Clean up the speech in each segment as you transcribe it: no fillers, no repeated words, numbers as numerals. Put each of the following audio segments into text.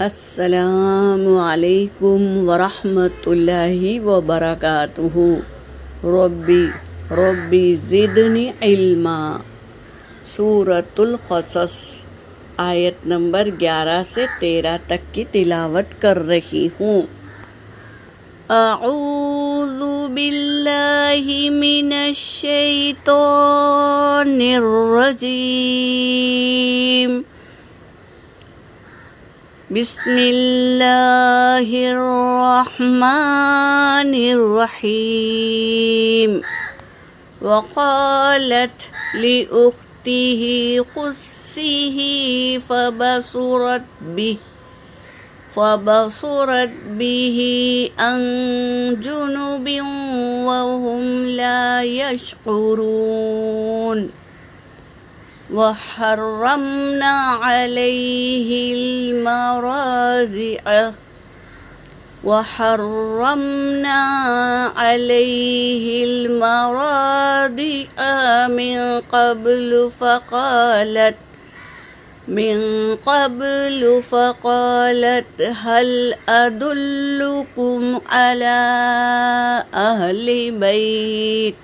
السلام علیکم ورحمۃ اللہ وبرکاتہ۔ ربی زدنی علما۔ سورۃ القصص آیت نمبر 11 سے 13 تک کی تلاوت کر رہی ہوں۔ اعوذ باللہ من الشیطان الرجیم۔ بسم اللہ الرحمن الرحیم۔ وقالت لأختہ قصہ فبصرت به عن جنب وهم لا يشعرون۔ وحرمنا عليه المراضع من قبل فقالت هل أدلكم على أهل بيت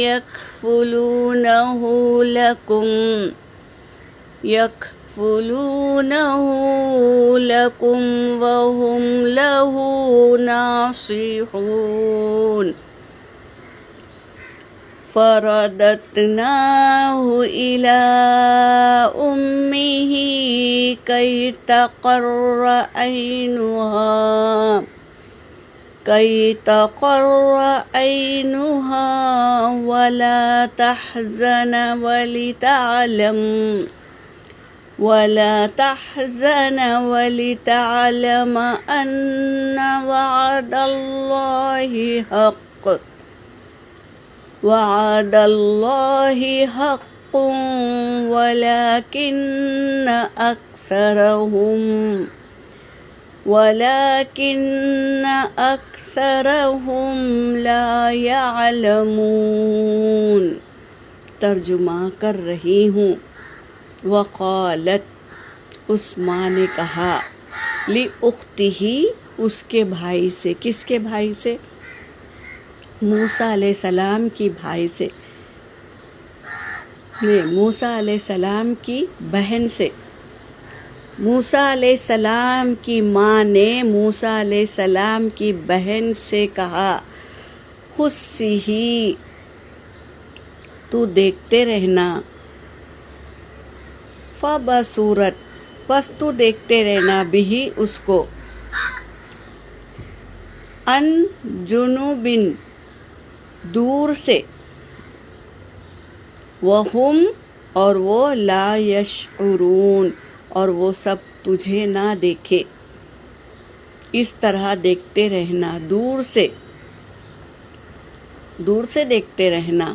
يكفلونه لكم وهم له ناصحون۔ فرددناه إلى أمه كي تقر عينها ولا تحزن ولتعلم أن وعد الله حق ولكن أكثرهم لا يعلمون۔ ترجمہ کر رہی ہوں۔ وقالت، اس ماں نے کہا، لأختہ، اس کے بھائی سے۔ کس کے بھائی سے؟ موسیٰ علیہ السلام کی بھائی سے، موسیٰ علیہ السلام کی بہن سے۔ موسیٰ علیہ السلام کی ماں نے موسیٰ علیہ السلام کی بہن سے کہا، خصہ، تو دیکھتے رہنا، فبصرت، پس تو دیکھتے رہنا، بھی اس کو، عن جنوب، دور سے، وہم، اور وہ، لا یشعرون، اور وہ سب تجھے نہ دیکھے۔ اس طرح دیکھتے رہنا، دور سے دیکھتے رہنا،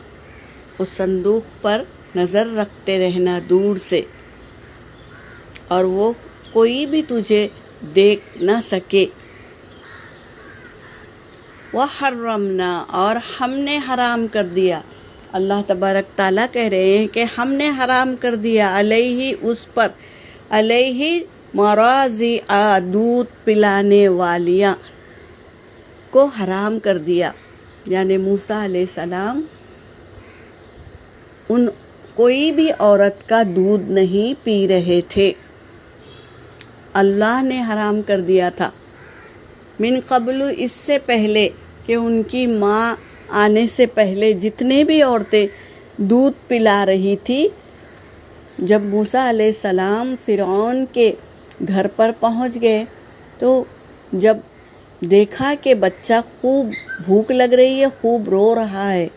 اس صندوق پر نظر رکھتے رہنا دور سے، اور وہ کوئی بھی تجھے دیکھ نہ سکے۔ وحرمنا، اور ہم نے حرام کر دیا، اللہ تبارک تعالیٰ کہہ رہے ہیں کہ ہم نے حرام کر دیا، علیہ، اس پر، علیہ مراضع، دودھ پلانے والیاں کو حرام کر دیا، یعنی موسیٰ علیہ السلام کوئی بھی عورت کا دودھ نہیں پی رہے تھے، اللہ نے حرام کر دیا تھا۔ من قبل، اس سے پہلے کہ ان کی ماں آنے سے پہلے جتنے بھی عورتیں دودھ پلا رہی تھی، جب موسیٰ علیہ السلام فرعون کے گھر پر پہنچ گئے تو جب دیکھا کہ بچہ خوب بھوک لگ رہی ہے، خوب رو رہا ہے،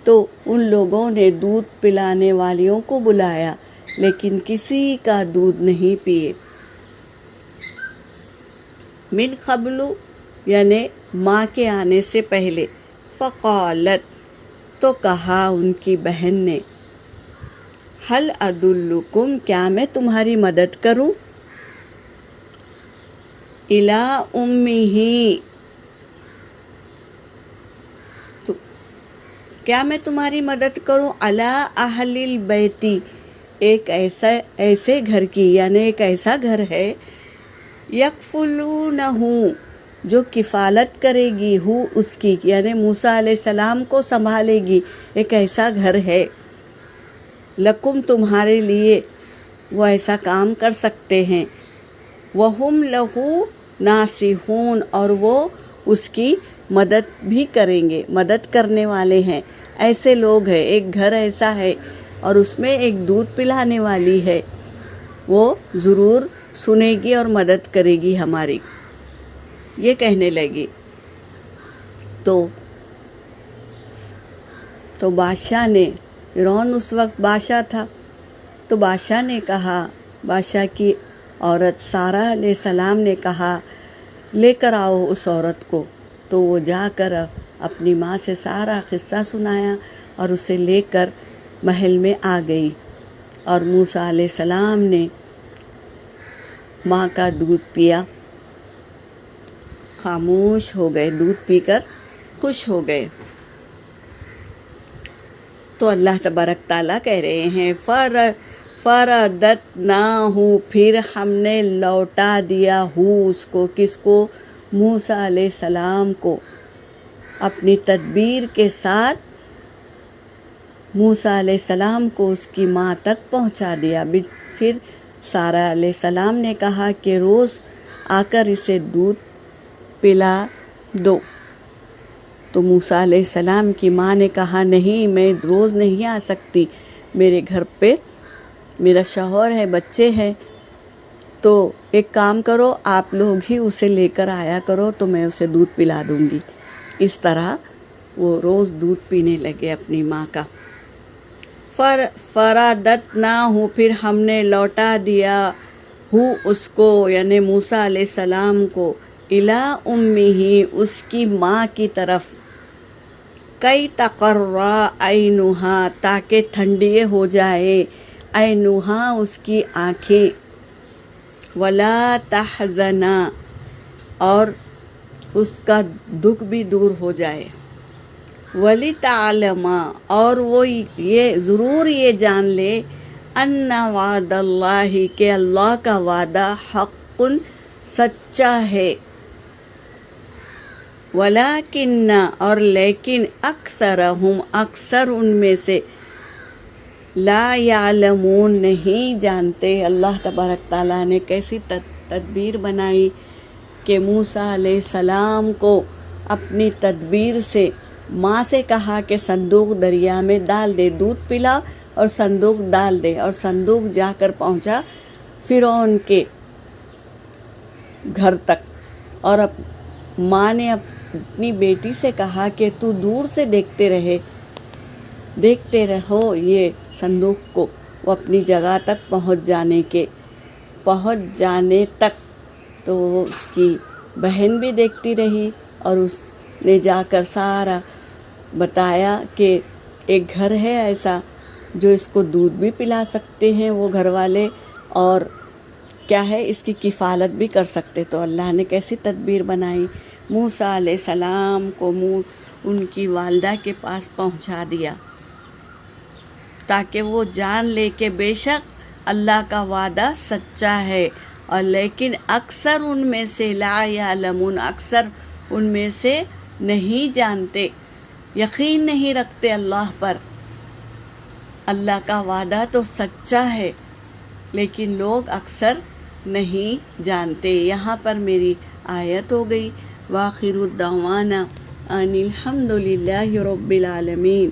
تو ان لوگوں نے دودھ پلانے والیوں کو بلایا، لیکن کسی کا دودھ نہیں پیے۔ من قبل، یعنی ماں کے آنے سے پہلے۔ فقالت، تو کہا ان کی بہن نے، هل ادلکم، کیا میں تمہاری مدد کروں، الی امہ، تو کیا میں تمہاری مدد کروں، علی اہل البیتی، ایک ایسے گھر کی، یعنی ایک ایسا گھر ہے، یکفلونہ، جو کفالت کرے گی اس کی، یعنی موسیٰ علیہ السلام کو سنبھالے گی، ایک ایسا گھر ہے، لکم، تمہارے لیے وہ ایسا کام کر سکتے ہیں، وہم لہو ناصحون، اور وہ اس کی مدد بھی کریں گے، مدد کرنے والے ہیں، ایسے لوگ ہیں، ایک گھر ایسا ہے اور اس میں ایک دودھ پلانے والی ہے، وہ ضرور سنے گی اور مدد کرے گی ہماری، یہ کہنے لگی۔ تو بادشاہ نے، فرعون اس وقت بادشاہ تھا، تو بادشاہ نے کہا، بادشاہ کی عورت سارہ علیہ السلام نے کہا لے کر آؤ اس عورت کو، تو وہ جا کر اپنی ماں سے سارا قصہ سنایا اور اسے لے کر محل میں آ گئی، اور موسیٰ علیہ السلام نے ماں کا دودھ پیا، خاموش ہو گئے، دودھ پی کر خوش ہو گئے۔ تو اللہ تبارک تعالیٰ کہہ رہے ہیں فرددناہ، پھر ہم نے لوٹا دیا اس کو، کس کو؟ موسیٰ علیہ السلام کو، اپنی تدبیر کے ساتھ موسیٰ علیہ السلام کو اس کی ماں تک پہنچا دیا۔ پھر سارہ علیہ السلام نے کہا کہ روز آ کر اسے دودھ پلا دو، تو موسیٰ علیہ السلام کی ماں نے کہا نہیں، میں روز نہیں آ سکتی، میرے گھر پہ میرا شوہر ہے، بچے ہیں، تو ایک کام کرو، آپ لوگ ہی اسے لے کر آیا کرو تو میں اسے دودھ پلا دوں گی۔ اس طرح وہ روز دودھ پینے لگے اپنی ماں کا۔ فرددناہ، پھر ہم نے لوٹا دیا اس کو، یعنی موسیٰ علیہ السلام کو، الی امہ، اس کی ماں کی طرف، کی تقر عینہا، تاکہ ٹھنڈی ہو جائے، عینہا، اس کی آنکھیں، ولا تحزن، اور اس کا دکھ بھی دور ہو جائے، ولتعلم، اور وہ یہ ضرور یہ جان لے، ان وعد اللہ، کہ اللہ کا وعدہ حق، سچا ہے، ولیکن، اور لیکن، اکثرہم، اکثر ان میں سے، لا یعلمون، نہیں جانتے۔ اللہ تبارک تعالیٰ نے کیسی تدبیر بنائی کہ موسیٰ علیہ السلام کو اپنی تدبیر سے ماں سے کہا کہ صندوق دریا میں ڈال دے، دودھ پلا اور صندوق ڈال دے، اور صندوق جا کر پہنچا فرعون کے گھر تک، اور ماں نے اپنی بیٹی سے کہا کہ تو دور سے دیکھتے رہو یہ صندوق کو، وہ اپنی جگہ تک پہنچ جانے تک۔ تو اس کی بہن بھی دیکھتی رہی، اور اس نے جا کر سارا بتایا کہ ایک گھر ہے ایسا جو اس کو دودھ بھی پلا سکتے ہیں وہ گھر والے، اور کیا ہے، اس کی کفالت بھی کر سکتے۔ تو اللہ نے کیسی تدبیر بنائی، موسیٰ علیہ السلام کو ان کی والدہ کے پاس پہنچا دیا، تاکہ وہ جان لے کہ بے شک اللہ کا وعدہ سچا ہے، اور لیکن اکثر ان میں سے، لا یعلمون، اکثر ان میں سے نہیں جانتے، یقین نہیں رکھتے اللہ پر۔ اللہ کا وعدہ تو سچا ہے، لیکن لوگ اکثر نہیں جانتے۔ یہاں پر میری آیت ہو گئی۔ وآخر الدعوانا ان الحمد للہ رب العالمین۔